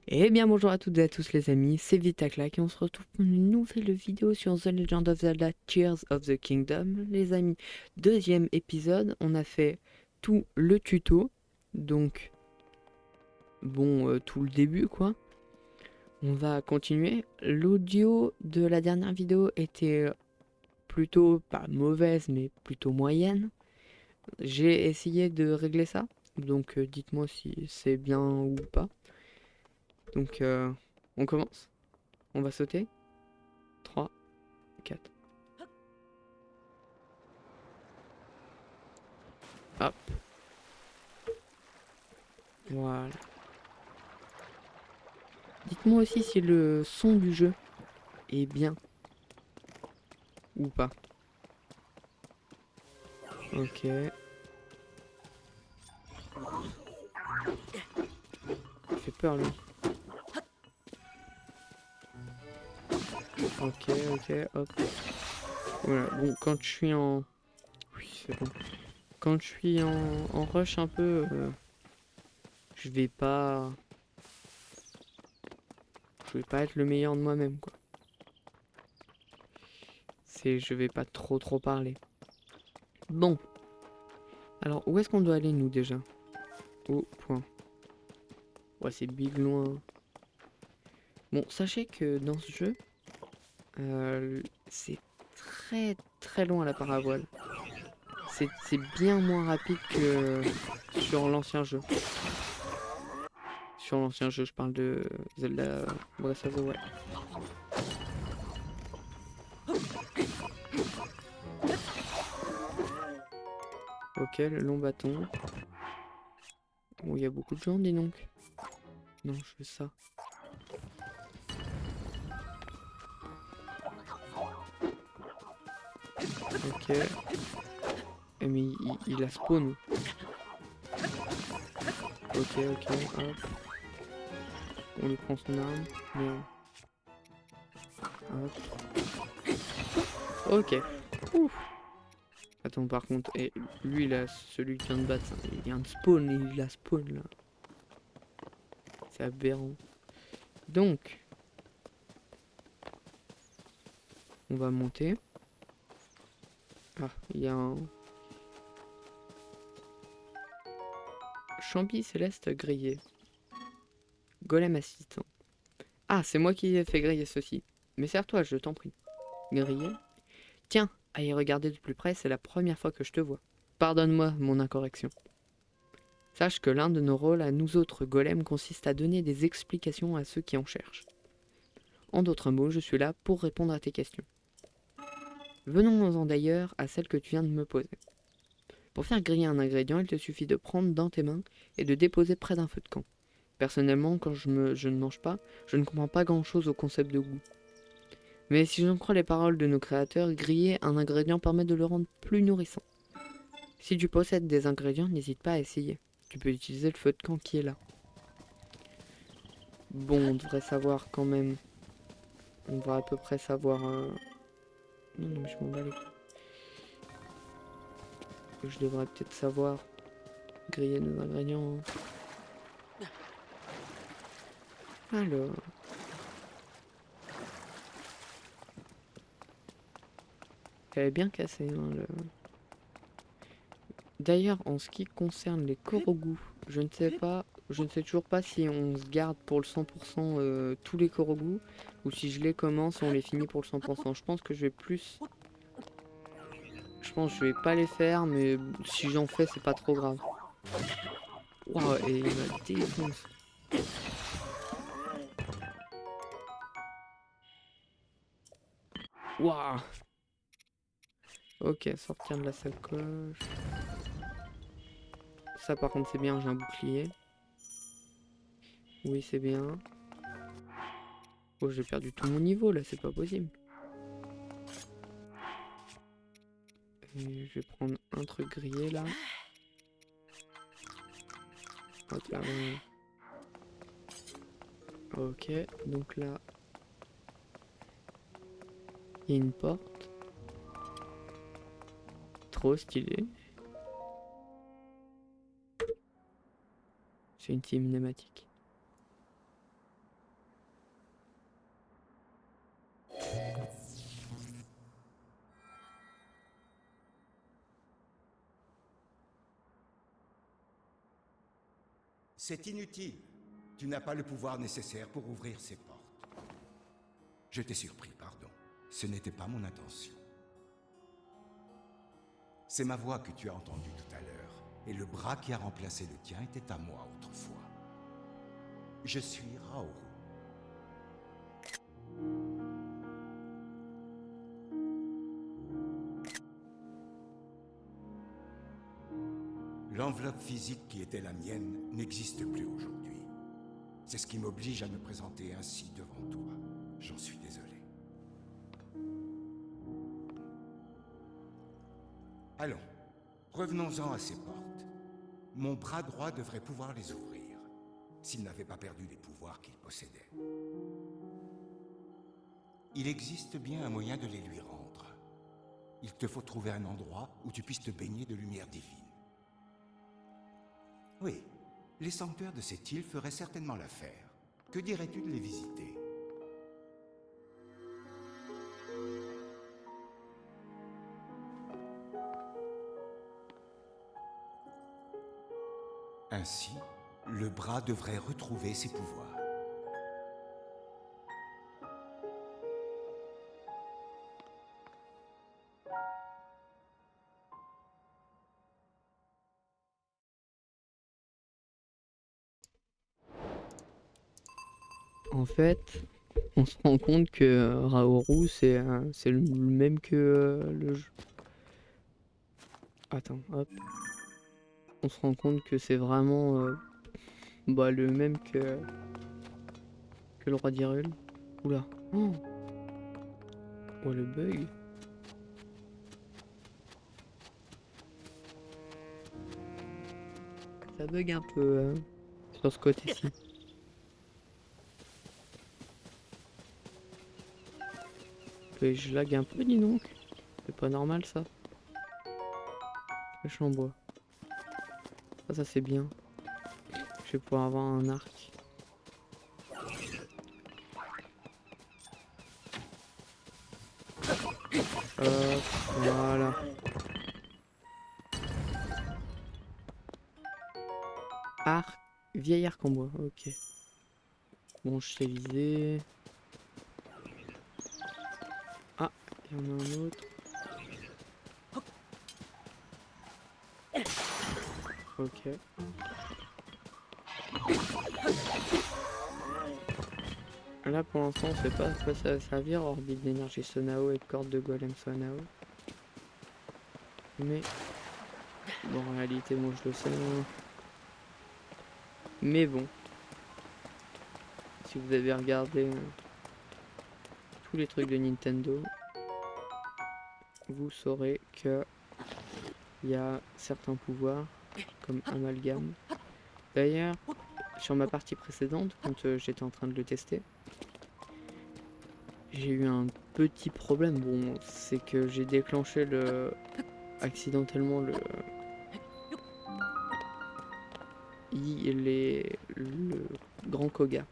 Eh bien bonjour à toutes et à tous les amis, c'est Vitaclac et on se retrouve pour une nouvelle vidéo sur The Legend of Zelda Tears of the Kingdom. Les amis, deuxième épisode, on a fait tout le tuto, donc bon, tout le début quoi. On va continuer. L'audio de la dernière vidéo était plutôt, pas mauvaise, mais plutôt moyenne. J'ai essayé de régler ça, donc dites-moi si c'est bien ou pas. Donc on commence, on va sauter. 3, 4. Hop, voilà. Dites-moi aussi si le son du jeu est bien ou pas. Ok. Il fait peur lui. Ok, ok, hop. Voilà, bon, quand je suis en... Oui, c'est bon. Quand je suis en rush un peu, je vais pas... Je vais pas être le meilleur de moi-même, quoi. Je vais pas trop parler. Bon. Alors, où est-ce qu'on doit aller, nous, déjà? Au point. Ouais, c'est big loin. Bon, sachez que dans ce jeu, c'est très long à la parabole. C'est bien moins rapide que sur l'ancien jeu. Sur l'ancien jeu, je parle de Zelda Breath of the Wild. Ok, le long bâton. Bon, il y a beaucoup de gens, dis donc. Non, je fais ça. Ok. Eh, mais il a spawn. Ok, ok, hop. On lui prend son arme. Merde. Hop. Ok. Ouf. Attends, par contre, et lui, là, celui qui vient de battre, il vient de spawn, il a spawn, là. C'est aberrant. Donc, on va monter. Ah, il y a un... Champi céleste grillé. Golem assistant. Ah, c'est moi qui ai fait griller ceci. Mais sers-toi, je t'en prie. Griller. Tiens, à y regarder de plus près, c'est la première fois que je te vois. Pardonne-moi mon incorrection. Sache que l'un de nos rôles à nous autres golems consiste à donner des explications à ceux qui en cherchent. En d'autres mots, je suis là pour répondre à tes questions. Venons-en d'ailleurs à celle que tu viens de me poser. Pour faire griller un ingrédient, il te suffit de prendre dans tes mains et de déposer près d'un feu de camp. Personnellement, quand je ne mange pas, je ne comprends pas grand-chose au concept de goût. Mais si j'en crois les paroles de nos créateurs, griller un ingrédient permet de le rendre plus nourrissant. Si tu possèdes des ingrédients, n'hésite pas à essayer. Tu peux utiliser le feu de camp qui est là. Bon, on devrait savoir quand même. On va à peu près savoir... Non, non, mais je m'en bats les couilles. Je devrais peut-être savoir griller nos ingrédients. Alors... Elle est bien cassée, hein, le... D'ailleurs, en ce qui concerne les Korogu, je ne sais toujours pas si on se garde pour le 100% tous les Korogu, ou si je les commence et on les finit pour le 100%. Je pense que je vais plus... Je pense que je vais pas les faire, mais si j'en fais, c'est pas trop grave. Waouh, et il me défonce. Waouh. Ok, sortir de la sacoche. Ça par contre c'est bien, j'ai un bouclier. Oui, c'est bien. Oh, j'ai perdu tout mon niveau là, c'est pas possible. Et je vais prendre un truc grillé là. Hop là, voilà. Ok, donc là, il y a une porte. Trop stylé. C'est une cinématique. C'est inutile. Tu n'as pas le pouvoir nécessaire pour ouvrir ces portes. Je t'ai surpris, pardon. Ce n'était pas mon intention. C'est ma voix que tu as entendue tout à l'heure, et le bras qui a remplacé le tien était à moi autrefois. Je suis Raoru. L'enveloppe physique qui était la mienne n'existe plus aujourd'hui. C'est ce qui m'oblige à me présenter ainsi devant toi. J'en suis désolé. Allons, revenons-en à ces portes. Mon bras droit devrait pouvoir les ouvrir, s'il n'avait pas perdu les pouvoirs qu'il possédait. Il existe bien un moyen de les lui rendre. Il te faut trouver un endroit où tu puisses te baigner de lumière divine. Oui, les sanctuaires de cette île feraient certainement l'affaire. Que dirais-tu de les visiter? Ainsi, le bras devrait retrouver ses pouvoirs. En fait, on se rend compte que Raoru, c'est le même que le jeu. Attends, hop. On se rend compte que c'est vraiment le même que le roi d'Hyrule. Oula. Oh, oh, le bug. Ça bug un peu sur ce côté-ci. Et je lag un peu, dis donc. C'est pas normal ça. Flèche en bois. Ça c'est bien. Je vais pouvoir avoir un arc. Hop, voilà. Arc, vieil arc en bois, ok. Bon, je sais viser. Ah, il y en a un autre. Ok. Là pour l'instant on sait pas à quoi ça va servir, orbite d'énergie Sonao et corde de golem Sonao. Mais bon, en réalité moi je le sais. Hein. Mais bon, si vous avez regardé tous les trucs de Nintendo, vous saurez que il y a certains pouvoirs comme amalgame. D'ailleurs, sur ma partie précédente, quand j'étais en train de le tester, j'ai eu un petit problème. Bon, c'est que j'ai déclenché accidentellement le grand Koga.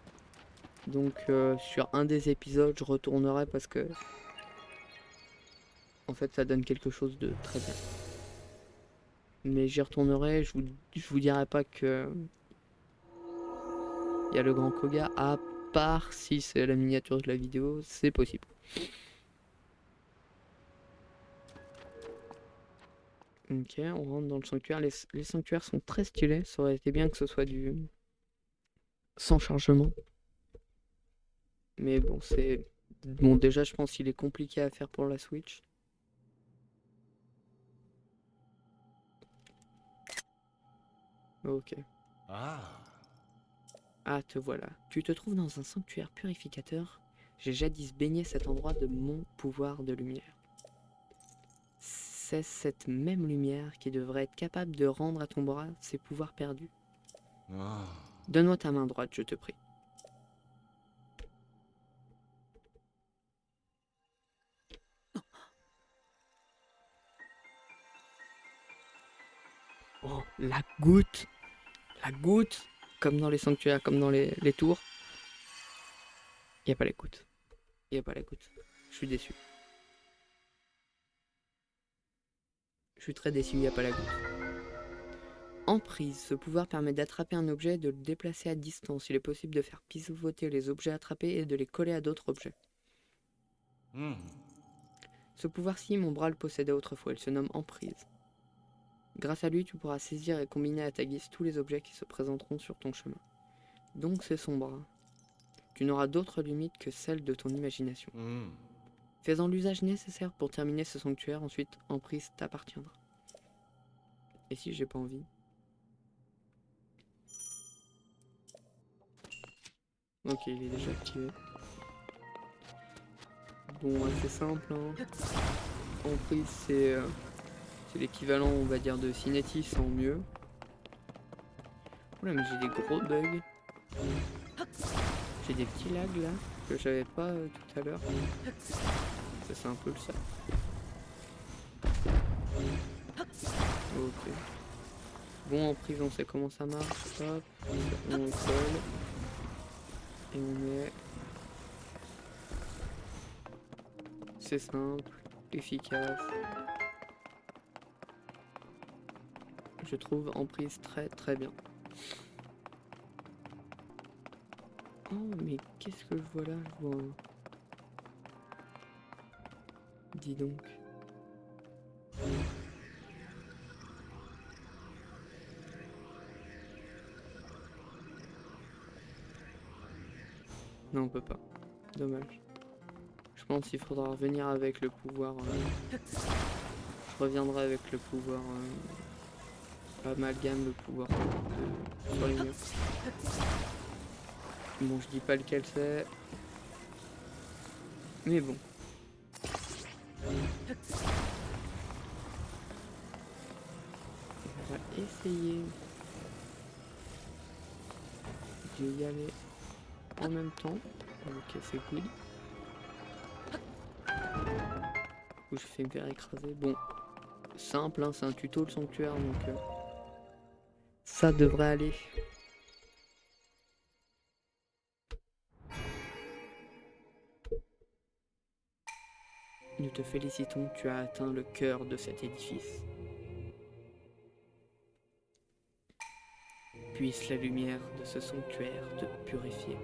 Donc sur un des épisodes, je retournerai parce que en fait ça donne quelque chose de très bien. Mais j'y retournerai, je vous dirai pas que il y a le grand Koga, à part si c'est la miniature de la vidéo, c'est possible. Ok, on rentre dans le sanctuaire. Les sanctuaires sont très stylés. Ça aurait été bien que ce soit du sans chargement. Mais bon, c'est... Bon, déjà, je pense qu'il est compliqué à faire pour la Switch. Ok. Ah, te voilà. Tu te trouves dans un sanctuaire purificateur. J'ai jadis baigné cet endroit de mon pouvoir de lumière. C'est cette même lumière qui devrait être capable de rendre à ton bras ses pouvoirs perdus. Donne-moi ta main droite, je te prie. Oh, la goutte! La goutte! Comme dans les sanctuaires, comme dans les tours. Il n'y a pas la goutte. Il n'y a pas la goutte. Je suis déçu. Je suis très déçu, il n'y a pas la goutte. Emprise. Ce pouvoir permet d'attraper un objet et de le déplacer à distance. Il est possible de faire pivoter les objets attrapés et de les coller à d'autres objets. Ce pouvoir-ci, mon bras le possédait autrefois. Il se nomme Emprise. Grâce à lui, tu pourras saisir et combiner à ta guise tous les objets qui se présenteront sur ton chemin. Donc c'est son bras. Tu n'auras d'autres limites que celles de ton imagination. Fais-en l'usage nécessaire pour terminer ce sanctuaire, ensuite Emprise t'appartiendra. Et si j'ai pas envie? Ok, il est déjà activé. Bon, assez simple, hein. Emprise, c'est l'équivalent, on va dire, de Cinétis en mieux. Oula, mais j'ai des gros bugs. J'ai des petits lags là, que j'avais pas tout à l'heure. Ça, c'est un peu le ça. Ok. Bon, Emprise, on sait comment ça marche. Hop, on colle. Et on met... C'est simple, efficace. Je trouve Emprise très très bien. Oh, mais qu'est-ce que je vois là? Je vois un... Dis donc. Non, on peut pas. Dommage. Je pense qu'il faudra revenir avec le pouvoir... Je reviendrai avec le pouvoir... Amalgame, le pouvoir de... sur les murs. Bon, je dis pas lequel c'est. Mais bon. On va essayer de y aller en même temps. Ok, c'est good. Où je fais me faire écraser. Bon, simple, hein, c'est un tuto le sanctuaire, donc ça devrait aller. Nous te félicitons, tu as atteint le cœur de cet édifice. Puisse la lumière de ce sanctuaire te purifier.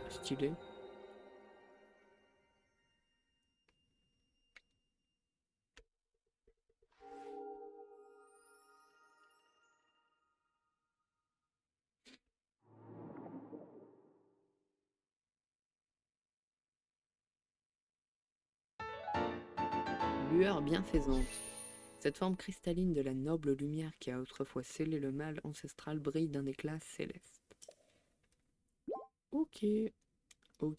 Stylé. Lueur bienfaisante. Cette forme cristalline de la noble lumière qui a autrefois scellé le mal ancestral brille d'un éclat céleste. Ok,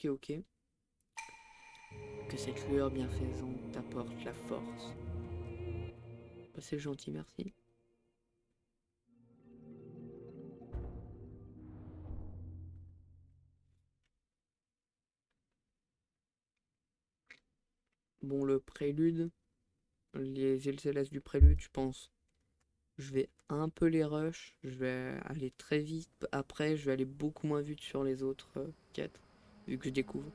ok. Que cette lueur bienfaisante t'apporte la force. Bah, c'est gentil, merci. Bon, le prélude, les îles célestes du prélude, je pense. Je vais un peu les rush, je vais aller très vite. Après, je vais aller beaucoup moins vite sur les autres quêtes, vu que je découvre.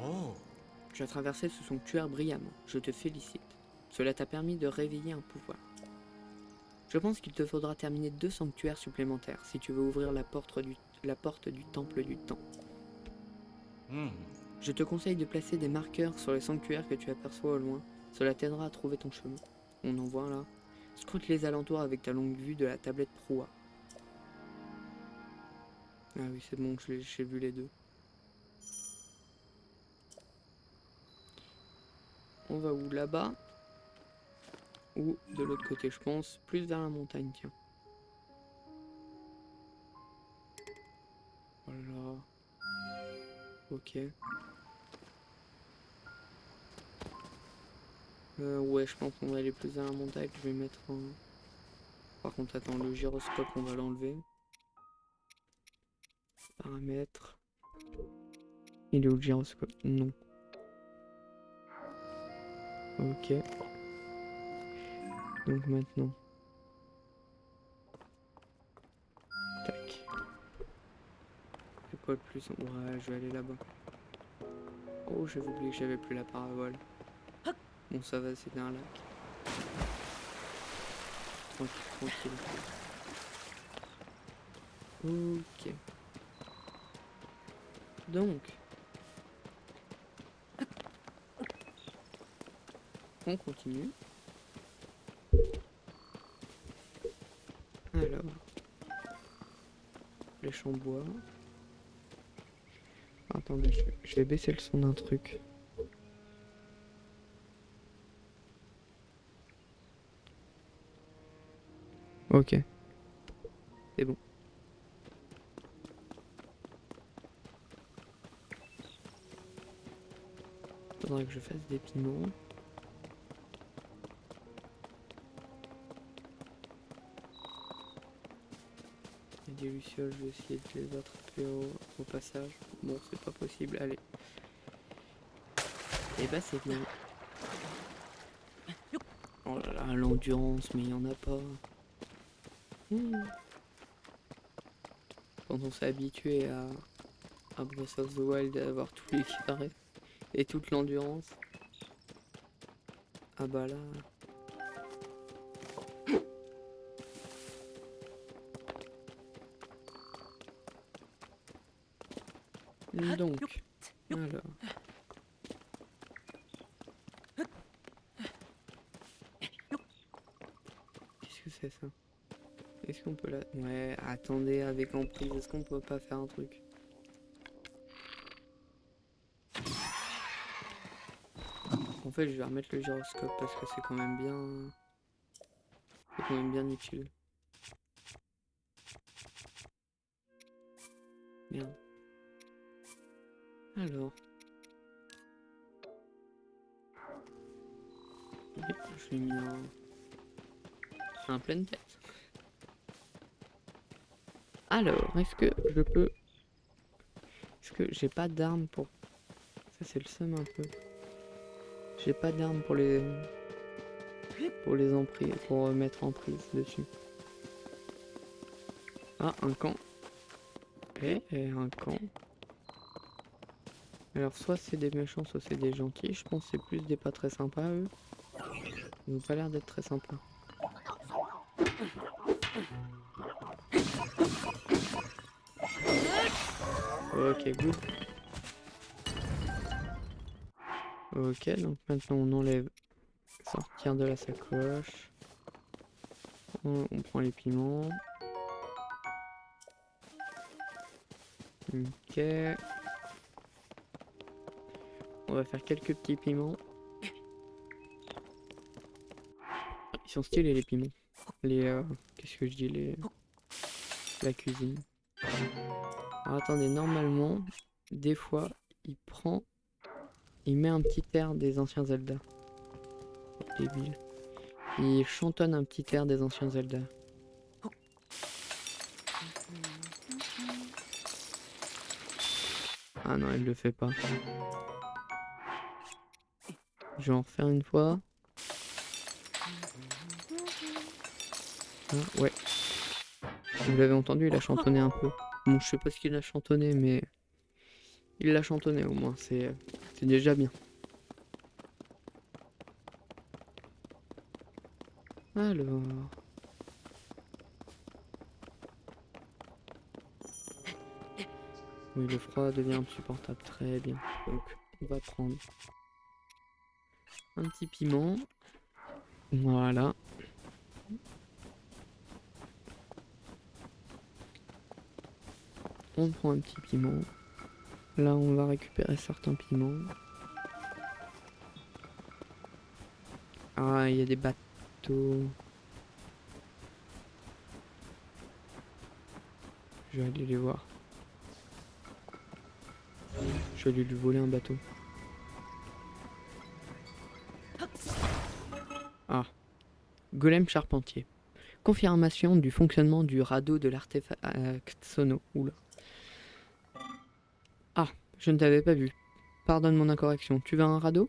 Oh, Tu as traversé ce sanctuaire brillamment, je te félicite. Cela t'a permis de réveiller un pouvoir. Je pense qu'il te faudra terminer 2 sanctuaires supplémentaires si tu veux ouvrir la porte du temple du temps. Je te conseille de placer des marqueurs sur les sanctuaires que tu aperçois au loin. Cela t'aidera à trouver ton chemin. On en voit là. Scrute les alentours avec ta longue vue de la tablette proie. Ah oui, c'est bon, j'ai vu les deux. On va où? Là-bas? Ou de l'autre côté, je pense. Plus vers la montagne, tiens. Voilà. Ok. Ouais, je pense qu'on va aller plus vers la montagne. Je vais mettre un... Par contre, attends, le gyroscope, on va l'enlever. Paramètres. Il est où le gyroscope? Non. Ok. Donc maintenant. Tac. Quoi de plus? Ouais, je vais aller là-bas. Oh, j'avais oublié que j'avais plus la parabole. Bon, ça va, c'était un lac. Tranquille, tranquille. Ok. Donc, on continue. Alors, flèche en bois. Attendez, je vais baisser le son d'un truc. Ok, c'est bon. Faudrait que je fasse des piments. Et des lucioles, je vais essayer de les attraper au passage. Bon, c'est pas possible, allez. Et bah c'est bien. Oh là là, l'endurance, mais il y en a pas. Quand on s'est habitué à Breath of the Wild, à avoir tous les carrés et toute l'endurance. Ah bah là... Donc, alors... Qu'est-ce que c'est ça? Est-ce qu'on peut la... Ouais, attendez, avec emprise, est-ce qu'on peut pas faire un truc? En fait, je vais remettre le gyroscope parce que c'est quand même bien... C'est quand même bien utile. Merde. Alors... Je l'ai mis un pleine tête. Alors, est-ce que je peux... Est-ce que j'ai pas d'armes pour... Ça c'est le seum un peu. J'ai pas d'armes pour les emprises, pour mettre en prise dessus. Ah, un camp. Et un camp. Alors soit c'est des méchants, soit c'est des gentils. Je pense que c'est plus des pas très sympas eux. Ils ont pas l'air d'être très sympas. Ok, good. Ok, donc maintenant on enlève sortir de la sacoche. On prend les piments. Ok. On va faire quelques petits piments. Ils sont stylés les piments. Les qu'est-ce que je dis, la cuisine. Alors attendez, normalement, des fois, il met un petit air des anciens Zelda. Débile. Il chantonne un petit air des anciens Zelda. Ah non, il le fait pas. Je vais en refaire une fois. Ah, ouais. Vous l'avez entendu, il a chantonné un peu. Bon, je sais pas ce qu'il a chantonné, mais il l'a chantonné au moins. C'est déjà bien. Alors... Oui, le froid devient insupportable. Très bien. Donc, on va prendre un petit piment. Voilà. On prend un petit piment. Là, on va récupérer certains piments. Ah, il y a des bateaux. Je vais aller les voir. Je vais lui voler un bateau. Ah. Golem charpentier. Confirmation du fonctionnement du radeau de l'artefact Sono. Oula. Ah, je ne t'avais pas vu. Pardonne mon incorrection. Tu veux un radeau?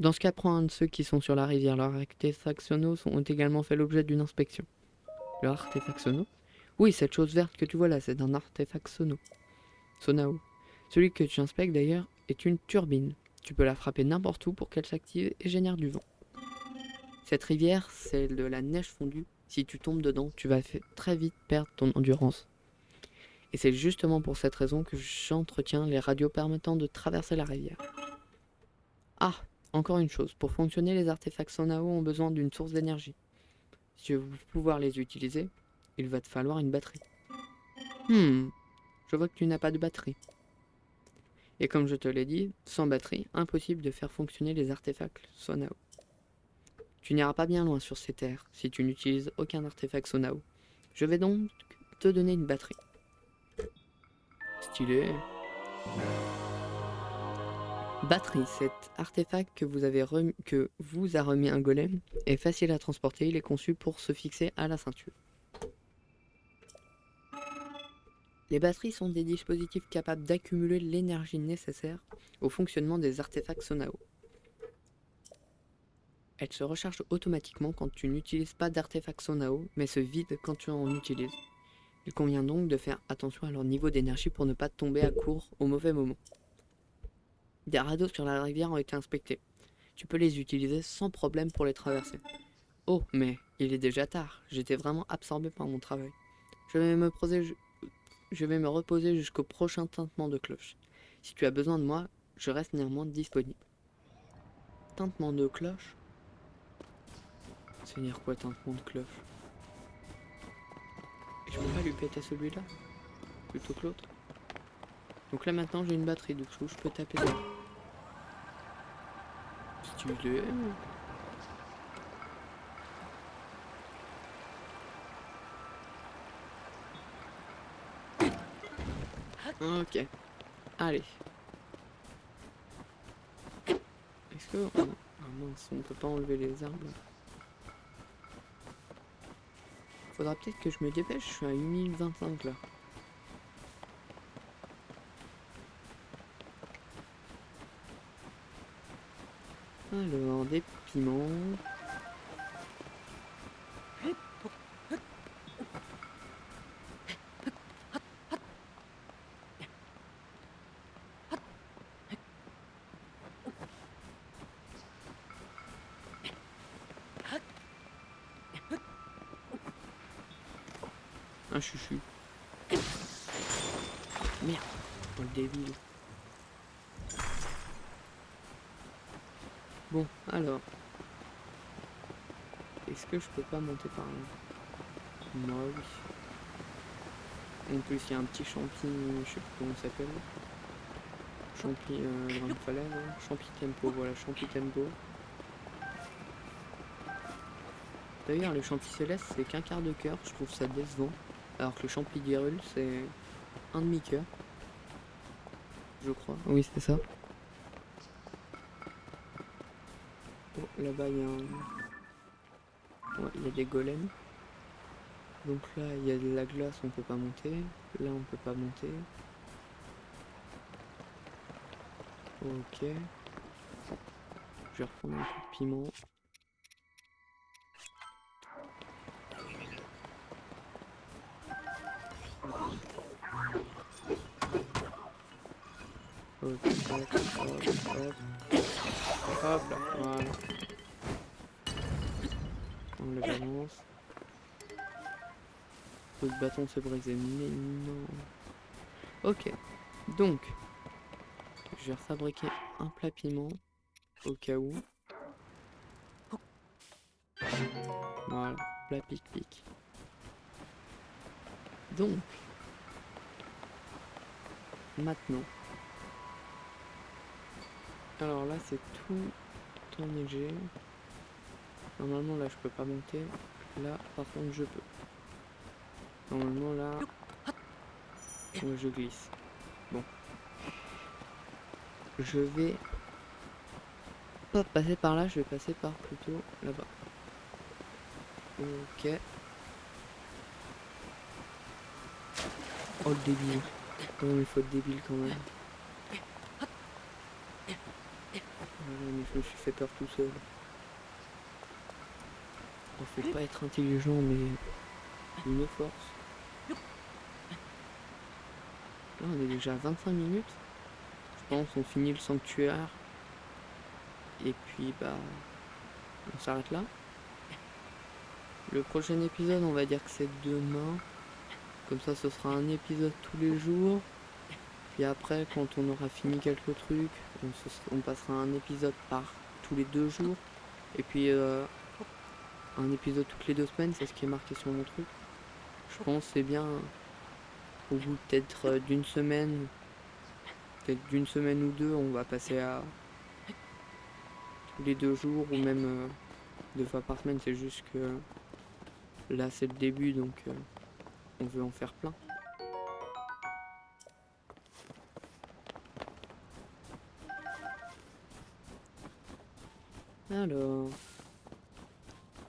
Dans ce cas, prends un de ceux qui sont sur la rivière. Leurs artefacts Sono ont également fait l'objet d'une inspection. Le artefact Sono? Oui, cette chose verte que tu vois là, c'est un artefact Sono. Sonao. Celui que tu inspectes d'ailleurs est une turbine. Tu peux la frapper n'importe où pour qu'elle s'active et génère du vent. Cette rivière, c'est de la neige fondue. Si tu tombes dedans, tu vas très vite perdre ton endurance. Et c'est justement pour cette raison que j'entretiens les radios permettant de traverser la rivière. Ah, encore une chose, pour fonctionner, les artefacts Sonao ont besoin d'une source d'énergie. Si tu veux pouvoir les utiliser, il va te falloir une batterie. Je vois que tu n'as pas de batterie. Et comme je te l'ai dit, sans batterie, impossible de faire fonctionner les artefacts Sonao. Tu n'iras pas bien loin sur ces terres si tu n'utilises aucun artefact Sonao. Je vais donc te donner une batterie. Stylé. Batterie, cet artefact que vous a remis un golem est facile à transporter, il est conçu pour se fixer à la ceinture. Les batteries sont des dispositifs capables d'accumuler l'énergie nécessaire au fonctionnement des artefacts Sonao. Elles se rechargent automatiquement quand tu n'utilises pas d'artefact Sonao, mais se vident quand tu en utilises. Il convient donc de faire attention à leur niveau d'énergie pour ne pas tomber à court au mauvais moment. Des radeaux sur la rivière ont été inspectés. Tu peux les utiliser sans problème pour les traverser. Oh, mais il est déjà tard. J'étais vraiment absorbé par mon travail. Je vais me reposer jusqu'au prochain tintement de cloche. Si tu as besoin de moi, je reste néanmoins disponible. Tintement de cloche? C'est dire quoi, tintement de cloche? Et je peux pas lui péter celui-là plutôt que l'autre. Donc là maintenant j'ai une batterie, donc je peux taper dedans. Stylé. Ok. Allez. Est-ce que... Ah mince, on peut pas enlever les arbres. Faudra peut-être que je me dépêche, je suis à 8025 là. Alors, des piments. Un chuchu. Merde, oh le débile. Bon, alors. Est-ce que je peux pas monter par là? Moi, oui. En plus, il y a un petit champi, je sais plus comment il s'appelle. Champi, grande falaise, hein. Champi tempo, voilà, champi tempo. D'ailleurs, le champi céleste, c'est qu'un quart de cœur, je trouve ça décevant. Alors que le champi guérule, c'est un demi-cœur. Je crois. Oui, c'est ça. Oh, là-bas, il y a un... Ouais, il y a des golems. Donc là, il y a de la glace, on peut pas monter. Là, on peut pas monter. Ok. Je vais reprendre un coup de piment. Ok, hop, hop, hop. Hop là, voilà. On le balance. Le bâton se briser, mais non. Ok, donc, je vais refabriquer un plat piment au cas où. Voilà, plat pic-pic. Donc, maintenant. Alors là, c'est tout enneigé. Normalement, là, je peux pas monter. Là, par contre, je peux. Normalement, là, ouais, je glisse. Bon. Je vais pas passer par là, je vais passer par plutôt là-bas. Ok. Oh le débile. Non mais faut être débile quand même. Voilà, mais je me suis fait peur tout seul. Oh, faut pas être intelligent mais une force. Là, on est déjà à 25 minutes. Je pense on finit le sanctuaire. Et puis, bah, on s'arrête là. Le prochain épisode, on va dire que c'est demain. Comme ça, ce sera un épisode tous les jours. Puis après, quand on aura fini quelques trucs, on passera un épisode par tous les 2 jours. Et puis, un épisode toutes les 2 semaines, c'est ce qui est marqué sur mon truc. Je pense que c'est bien, au bout peut-être d'une semaine ou deux, on va passer à tous les 2 jours ou même 2 fois par semaine. C'est juste que là, c'est le début, donc on veut en faire plein. Alors,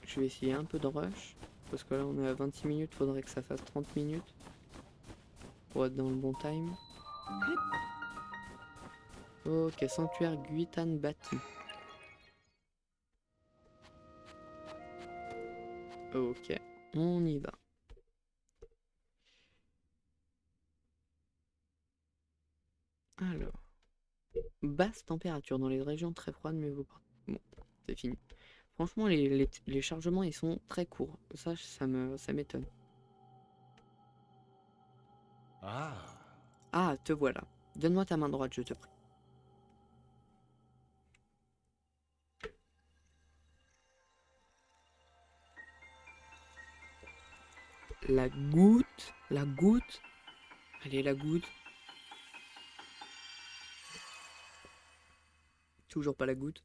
je vais essayer un peu de rush. Parce que là, on est à 26 minutes, faudrait que ça fasse 30 minutes pour être dans le bon time. Ok, sanctuaire Guitan bâti. Ok, on y va. Alors, basse température dans les régions très froides, mais vous... Bon, c'est fini. Franchement, les chargements, ils sont très courts. Ça m'étonne. Ah, Ah, te voilà. Donne-moi ta main droite, je te prie. La goutte. La goutte. Allez, la goutte. Toujours pas la goutte.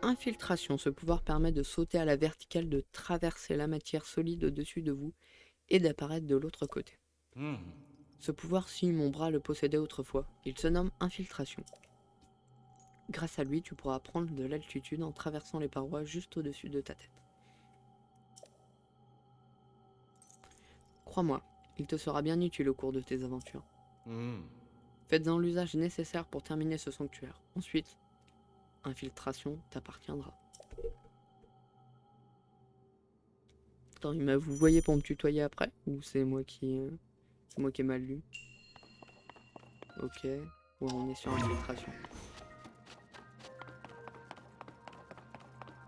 Infiltration. Ce pouvoir permet de sauter à la verticale, de traverser la matière solide au-dessus de vous et d'apparaître de l'autre côté. hmm. Ce pouvoir, si mon bras le possédait autrefois, il se nomme infiltration. Grâce à lui, tu pourras prendre de l'altitude en traversant les parois juste au-dessus de ta tête. Crois-moi, il te sera bien utile au cours de tes aventures. Hmm. Faites-en l'usage nécessaire pour terminer ce sanctuaire. Ensuite, infiltration t'appartiendra. Attends, vous voyez pour me tutoyer après? Ou c'est moi qui ai mal lu? Ok. Ouais, on est sur infiltration.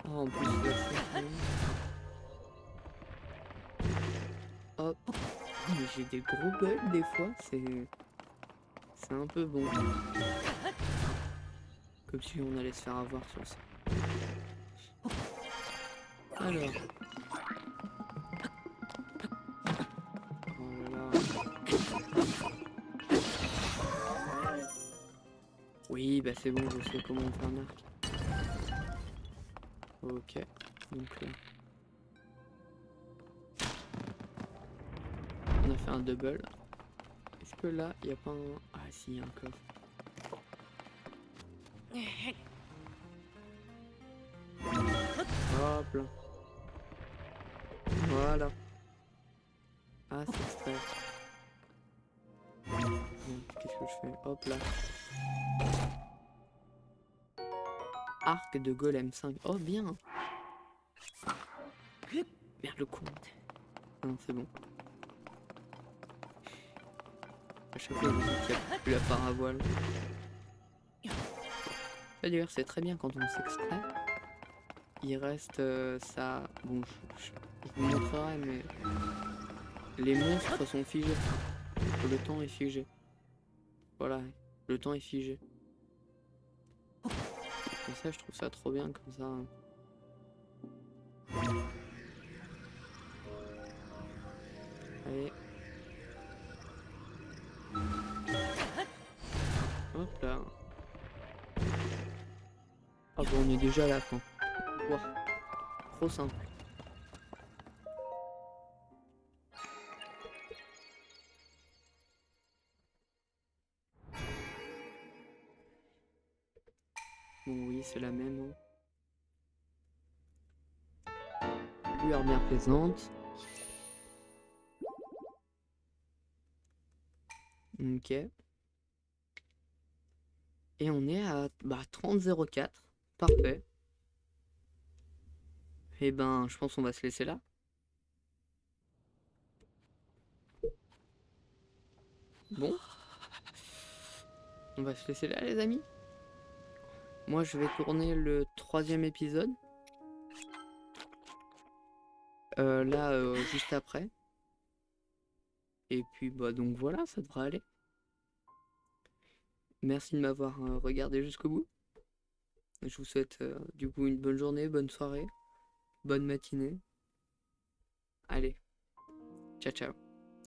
Oh, en plus, là, c'est... Hop. Oh, mais j'ai des gros bugs des fois, c'est un peu bon. Comme si on allait se faire avoir sur ça. Alors. Oh là là. Oui, bah c'est bon, je sais comment on fait un arc. Ok. Donc là. On a fait un double. Est-ce que là, il n'y a pas un... Ah si, il y a un coffre. Hop là. Voilà. Ah, c'est extrait. Qu'est-ce que je fais? Hop là. Arc de golem 5. Oh, bien. Merde, le con. Non, c'est bon. À chaque fois, je me dis qu'il n'y a plus la paravoile. D'ailleurs, c'est très bien quand on s'extrait. Il reste ça... Bon, je vous montrerai, mais... Les monstres sont figés. Le temps est figé. Voilà, le temps est figé. Et ça, je trouve ça trop bien comme ça. Allez. Hop là. Ah bon, on est déjà à la fin. Ouah. Trop simple. Bon, oui, c'est la même. Lueur bien présente. Ok. Et on est à 30,04. Parfait. Eh ben, je pense qu'on va se laisser là. Bon, on va se laisser là, les amis. Moi, je vais tourner le 3e épisode. Là, juste après. Et puis, bah, donc voilà, ça devrait aller. Merci de m'avoir regardé jusqu'au bout. Je vous souhaite du coup une bonne journée, bonne soirée, bonne matinée. Allez, ciao ciao.